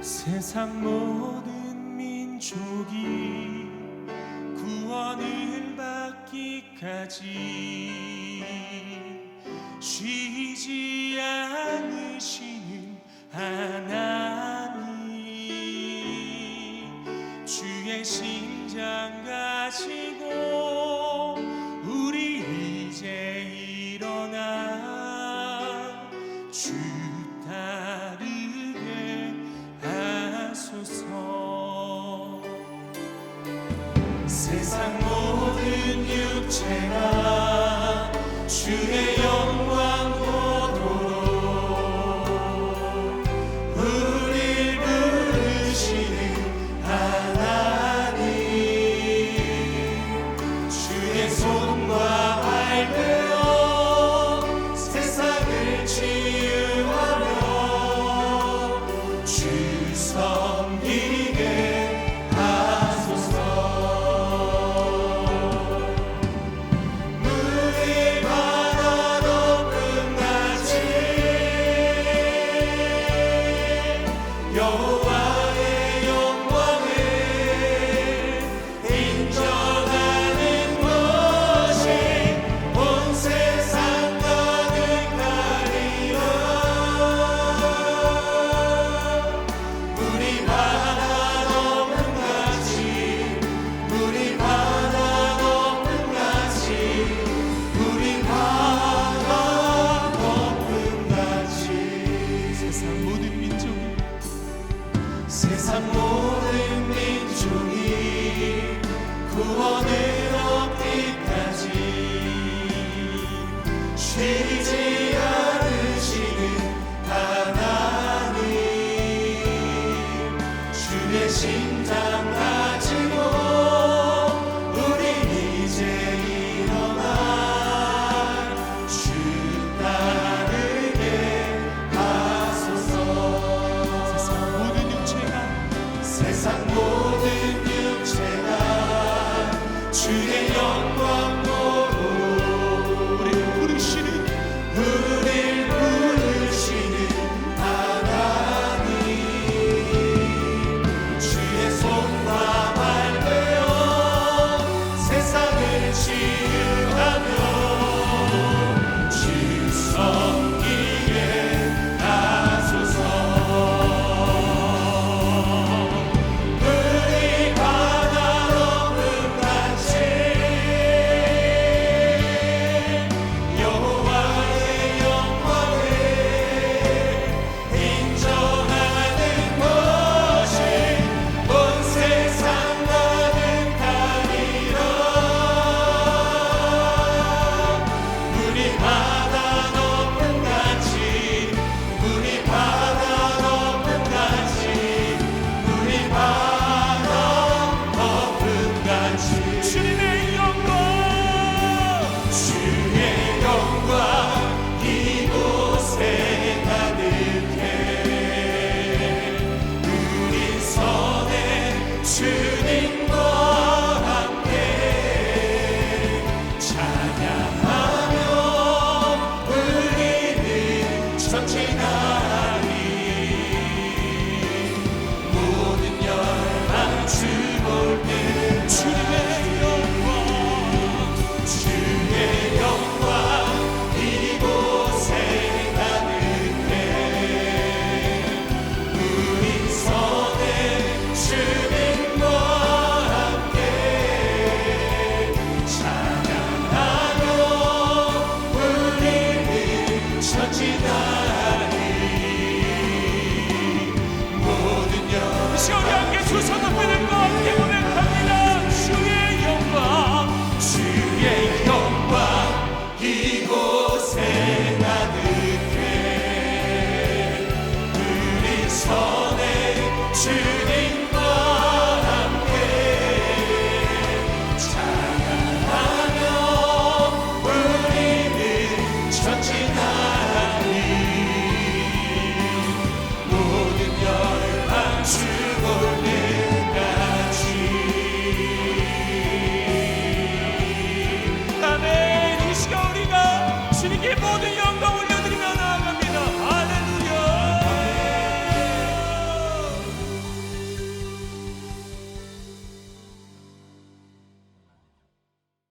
세상 모든 민족이 구원을 받기까지 쉬지 않으시는 하나님, 주의 심장 가지고 우리 이제 일어나 주 따르게 하소서. 세상 모든 육체가 주의 영광 보도록 우릴 부르시는 하나님, 주의 손과 발들어 세상을 치유하며 주 섬기게 하소서. 여호와의 영광을 인정하는 것이 온 세상 가득하리라. 물이 바다 넘는 같이, 물이 바다 넘는 같이, 물이 바다 넘는 같이. 세상 모든 민족이 세상 모든 민족이 구원을 얻기까지 쉬지 않으시는 하나님, 주의 심장 가지고 우리 이제 일어나 주 따르게 하소서. 세상 모든 육체가 주의 영광 보도록 우릴 부르시는 하나님, 주의 손과 발되어 세상을 치유하며 주 섬기게 하소서. 주님과 함께 찬양하며 우리는 전진하리. 모든 열방 주 볼 때 주님의 영광, 주의 영광 이곳에 가득해. 우리 손에 주님 주소 높이는 것 함께 고백합니다. 주의 영광, 주의 영광 이곳에 가득해. 우리 손에 주님과 함께 찬양하며 우리는 전진하리. 모든 열방 주 아멘. 이 시간 우리가 주님께 모든 영광